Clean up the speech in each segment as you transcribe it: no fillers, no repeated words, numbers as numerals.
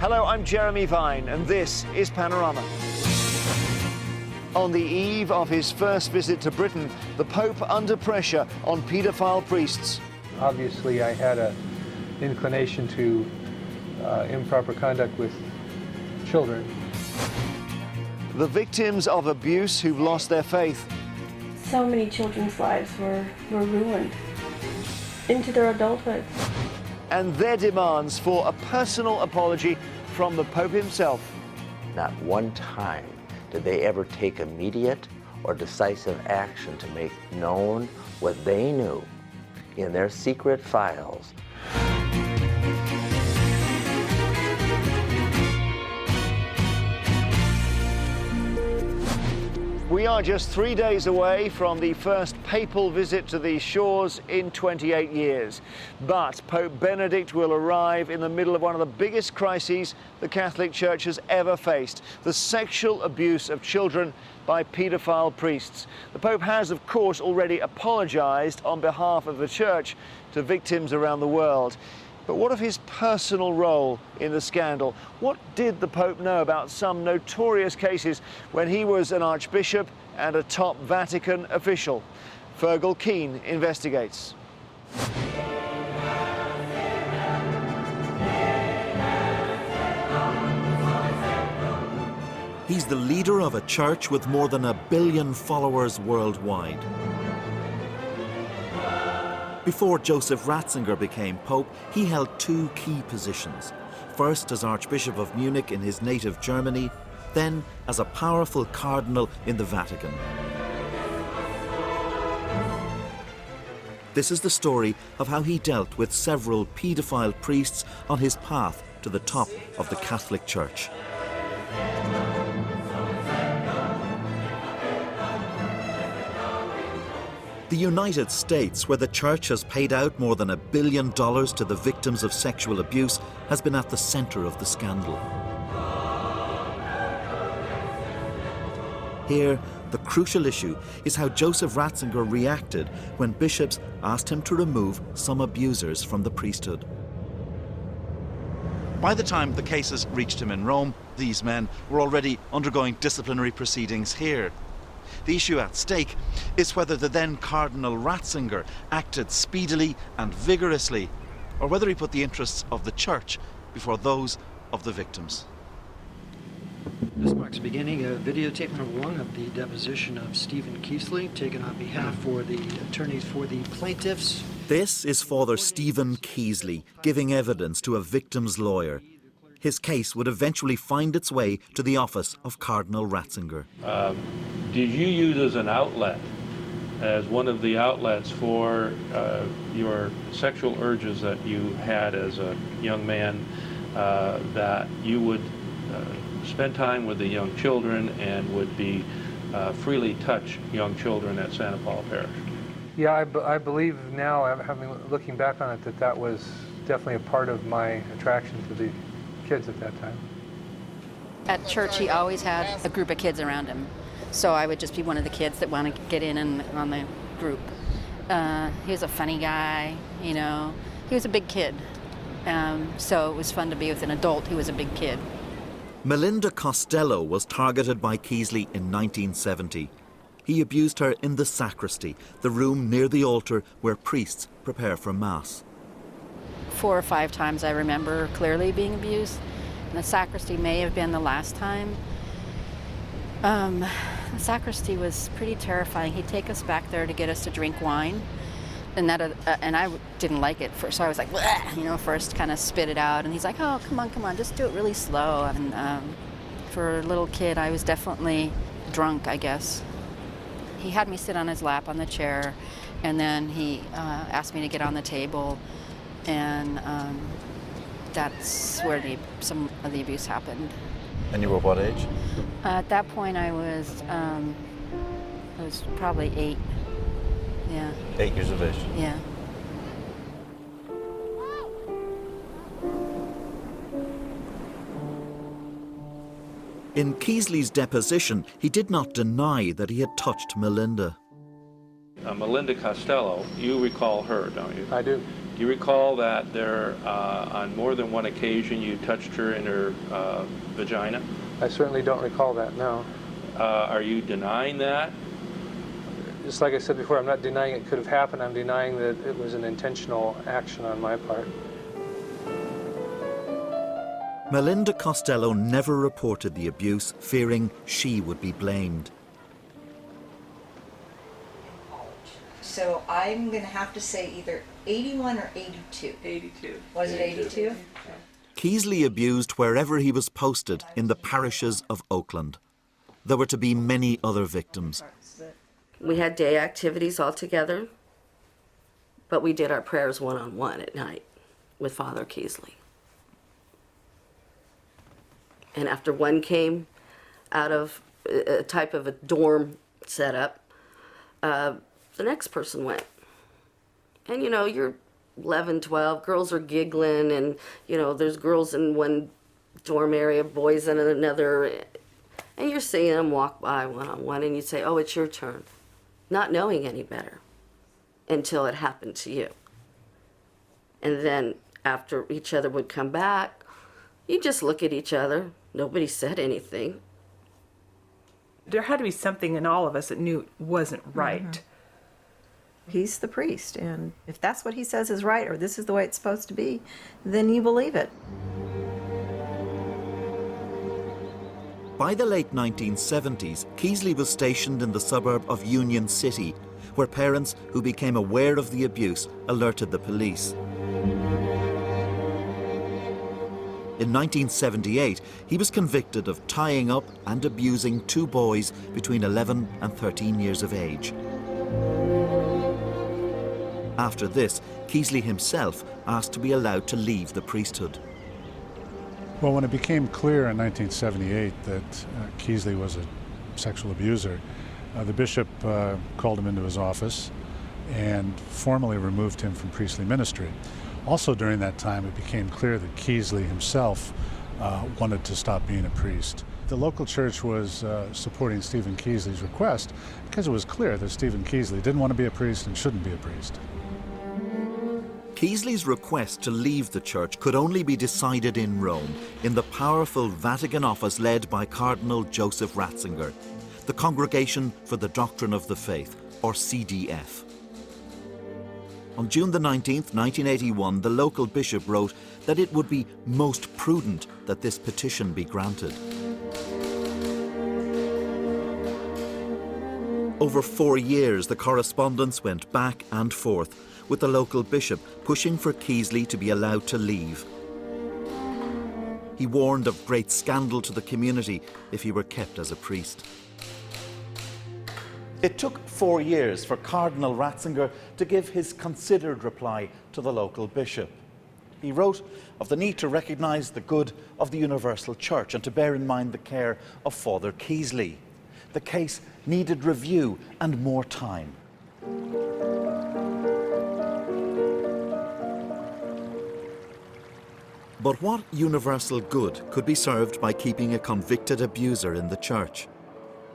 Hello, I'm Jeremy Vine, and this is Panorama. On the eve of his first visit to Britain, the Pope under pressure on paedophile priests. Obviously, I had an inclination to improper conduct with children. The victims of abuse who've lost their faith. So many children's lives were ruined into their adulthood. And their demands for a personal apology from the Pope himself. Not one time did they ever take immediate or decisive action to make known what they knew in their secret files. We are just 3 days away from the first papal visit to these shores in 28 years. But Pope Benedict will arrive in the middle of one of the biggest crises the Catholic Church has ever faced, the sexual abuse of children by paedophile priests. The Pope has, of course, already apologized on behalf of the Church to victims around the world. But what of his personal role in the scandal? What did the Pope know about some notorious cases when he was an archbishop and a top Vatican official? Fergal Keane investigates. He's the leader of a church with more than 1 billion followers worldwide. Before Joseph Ratzinger became Pope, he held 2 key positions. First as Archbishop of Munich in his native Germany, then as a powerful cardinal in the Vatican. This is the story of how he dealt with several paedophile priests on his path to the top of the Catholic Church. The United States, where the Church has paid out more than $1 billion to the victims of sexual abuse, has been at the center of the scandal. Here, the crucial issue is how Joseph Ratzinger reacted when bishops asked him to remove some abusers from the priesthood. By the time the cases reached him in Rome, these men were already undergoing disciplinary proceedings here. The issue at stake is whether the then Cardinal Ratzinger acted speedily and vigorously, or whether he put the interests of the Church before those of the victims. This marks the beginning of videotape number 1 of the deposition of Stephen Keesley, taken on behalf for the attorneys for the plaintiffs. This is Father Stephen Keesley giving evidence to a victim's lawyer. His case would eventually find its way to the office of Cardinal Ratzinger. Did you use as an outlet, as one of the outlets for your sexual urges that you had as a young man, that you would spend time with the young children and would be freely touch young children at Santa Paula Parish? Yeah, I believe now, looking back on it, that was definitely a part of my attraction to the kids at that time. At church, he always had a group of kids around him. So I would just be one of the kids that want to get in and on the group. He was a funny guy, you know. He was a big kid. So it was fun to be with an adult who was a big kid. Melinda Costello was targeted by Keesley in 1970. He abused her in the sacristy, the room near the altar where priests prepare for Mass. 4 or 5 times I remember clearly being abused. And the sacristy may have been the last time. The sacristy was pretty terrifying. He'd take us back there to get us to drink wine. And I didn't like it first, so I was like, bleh, you know, first kind of spit it out. And he's like, oh, come on, just do it really slow. And for a little kid, I was definitely drunk, I guess. He had me sit on his lap on the chair, and then he asked me to get on the table. And that's where some of the abuse happened. And you were what age? At that point, I was probably 8. Yeah. 8 years of age? Yeah. In Keesley's deposition, he did not deny that he had touched Melinda. Melinda Costello, you recall her, don't you? I do. Do you recall that there, on more than one occasion, you touched her in her vagina? I certainly don't recall that, no. Are you denying that? Just like I said before, I'm not denying it could have happened. I'm denying that it was an intentional action on my part. Melinda Costello never reported the abuse, fearing she would be blamed. So I'm going to have to say either 81 or 82. 82. Was it 82? Keasley abused wherever he was posted in the parishes of Oakland. There were to be many other victims. We had day activities all together, but we did our prayers one-on-one at night with Father Keasley. And after one came out of a type of a dorm setup, the next person went. And you know, you're 11, 12, girls are giggling, and you know, there's girls in one dorm area, boys in another, and you're seeing them walk by one-on-one, and you say, oh, it's your turn, not knowing any better until it happened to you. And then after each other would come back, you just look at each other. Nobody said anything. There had to be something in all of us that knew it wasn't right. Mm-hmm. He's the priest, and if that's what he says is right, or this is the way it's supposed to be, then you believe it. By the late 1970s, Keasley was stationed in the suburb of Union City, where parents who became aware of the abuse alerted the police. In 1978, he was convicted of tying up and abusing 2 boys between 11 and 13 years of age. After this, Keasley himself asked to be allowed to leave the priesthood. Well, when it became clear in 1978 that Keasley was a sexual abuser, the bishop called him into his office and formally removed him from priestly ministry. Also during that time, it became clear that Keasley himself wanted to stop being a priest. The local church was supporting Stephen Keasley's request because it was clear that Stephen Keasley didn't want to be a priest and shouldn't be a priest. Keasley's request to leave the church could only be decided in Rome, in the powerful Vatican office led by Cardinal Joseph Ratzinger, the Congregation for the Doctrine of the Faith, or CDF. On June the 19th, 1981, the local bishop wrote that it would be most prudent that this petition be granted. Over 4 years, the correspondence went back and forth, with the local bishop pushing for Keasley to be allowed to leave. He warned of great scandal to the community if he were kept as a priest. It took 4 years for Cardinal Ratzinger to give his considered reply to the local bishop. He wrote of the need to recognise the good of the universal church and to bear in mind the care of Father Keasley. The case needed review and more time. But what universal good could be served by keeping a convicted abuser in the church?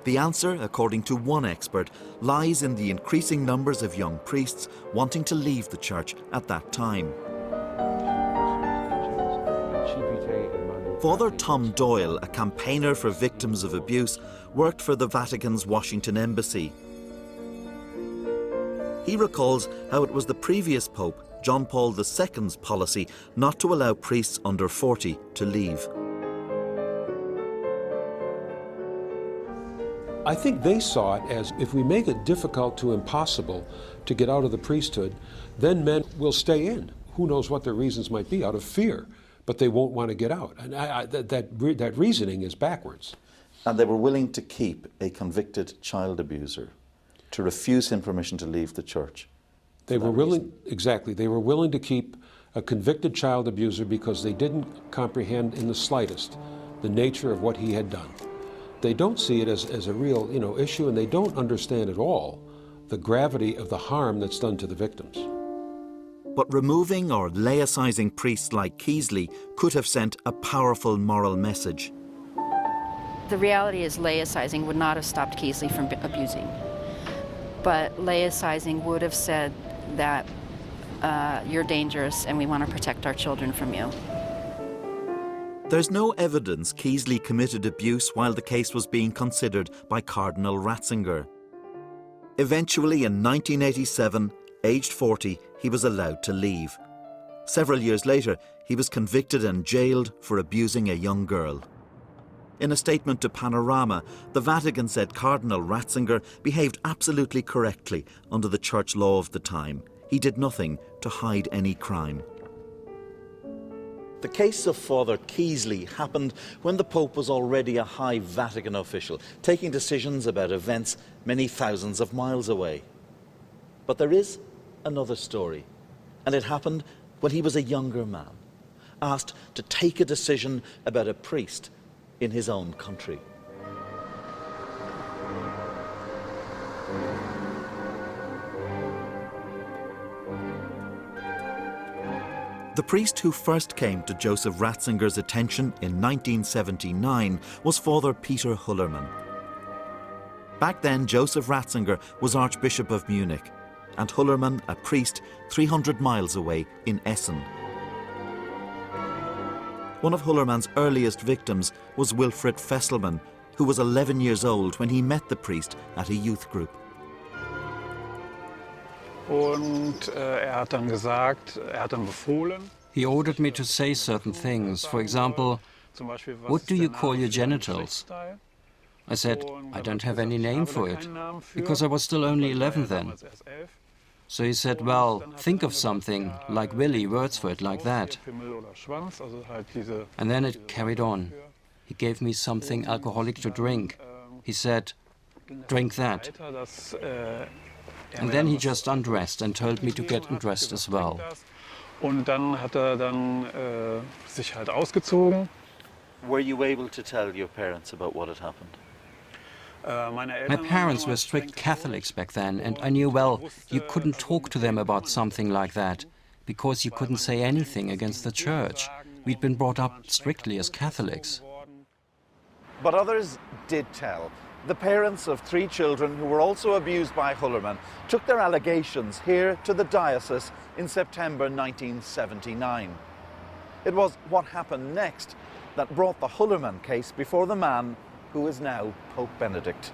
The answer, according to one expert, lies in the increasing numbers of young priests wanting to leave the church at that time. Father Tom Doyle, a campaigner for victims of abuse, worked for the Vatican's Washington Embassy. He recalls how it was the previous Pope, John Paul II's policy not to allow priests under 40 to leave. I think they saw it as, if we make it difficult to impossible to get out of the priesthood, then men will stay in. Who knows what their reasons might be, out of fear, but they won't want to get out. And that reasoning is backwards. And they were willing to keep a convicted child abuser, to refuse him permission to leave the church. They were willing, exactly, they were willing to keep a convicted child abuser because they didn't comprehend in the slightest the nature of what he had done. They don't see it as a real, issue, and they don't understand at all the gravity of the harm that's done to the victims. But removing or laicizing priests like Keasley could have sent a powerful moral message. The reality is laicizing would not have stopped Keasley from abusing. But laicizing would have said that you're dangerous and we want to protect our children from you. There's no evidence Keasley committed abuse while the case was being considered by Cardinal Ratzinger. Eventually, in 1987, aged 40, he was allowed to leave. Several years later, he was convicted and jailed for abusing a young girl. In a statement to Panorama, the Vatican said Cardinal Ratzinger behaved absolutely correctly under the church law of the time. He did nothing to hide any crime. The case of Father Keasley happened when the Pope was already a high Vatican official, taking decisions about events many thousands of miles away. But there is another story, and it happened when he was a younger man, asked to take a decision about a priest in his own country. The priest who first came to Joseph Ratzinger's attention in 1979 was Father Peter Hullermann. Back then, Joseph Ratzinger was Archbishop of Munich, and Hullermann a priest 300 miles away in Essen. One of Hullermann's earliest victims was Wilfried Fesselmann, who was 11 years old when he met the priest at a youth group. He ordered me to say certain things. For example, what do you call your genitals? I said, I don't have any name for it, because I was still only 11 then. So he said, well, think of something, like Willy, words for it, like that. And then it carried on. He gave me something alcoholic to drink. He said, drink that. And then he just undressed and told me to get undressed as well. Were you able to tell your parents about what had happened? My parents were strict Catholics back then, and I knew, well, you couldn't talk to them about something like that, because you couldn't say anything against the church. We'd been brought up strictly as Catholics. But others did tell. The parents of 3 children who were also abused by Hullermann took their allegations here to the diocese in September 1979. It was what happened next that brought the Hullermann case before the man who is now Pope Benedict.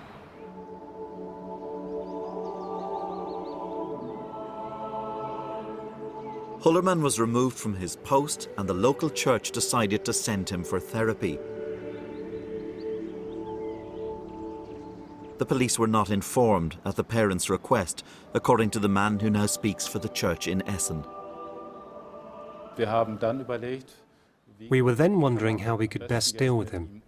Hullermann was removed from his post and the local church decided to send him for therapy. The police were not informed at the parents' request, according to the man who now speaks for the church in Essen. We were then wondering how we could best deal with him.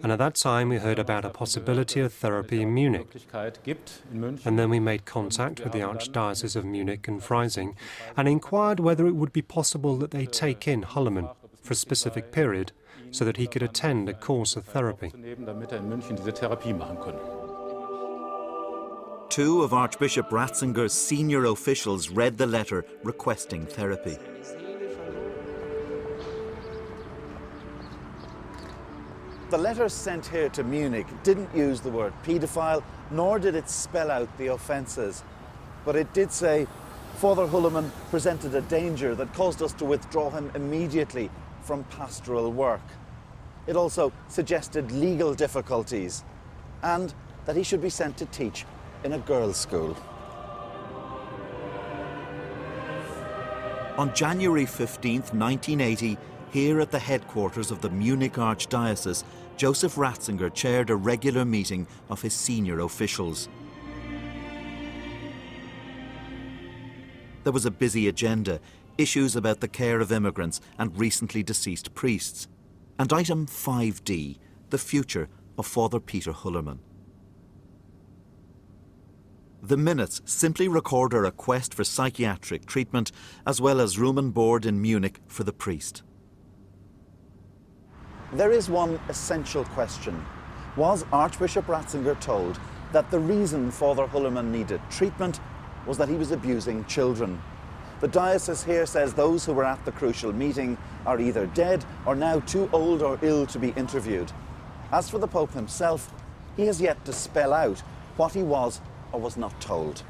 And at that time we heard about a possibility of therapy in Munich. And then we made contact with the Archdiocese of Munich and Freising and inquired whether it would be possible that they take in Hullermann for a specific period so that he could attend a course of therapy. 2 of Archbishop Ratzinger's senior officials read the letter requesting therapy. The letter sent here to Munich didn't use the word paedophile, nor did it spell out the offences. But it did say, Father Hullermann presented a danger that caused us to withdraw him immediately from pastoral work. It also suggested legal difficulties and that he should be sent to teach in a girls' school. On January 15th, 1980, here at the headquarters of the Munich Archdiocese, Joseph Ratzinger chaired a regular meeting of his senior officials. There was a busy agenda, issues about the care of immigrants and recently deceased priests, and item 5D, the future of Father Peter Hullermann. The minutes simply record a request for psychiatric treatment as well as room and board in Munich for the priest. There is one essential question. Was Archbishop Ratzinger told that the reason Father Hullermann needed treatment was that he was abusing children? The diocese here says those who were at the crucial meeting are either dead or now too old or ill to be interviewed. As for the Pope himself, he has yet to spell out what he was or was not told.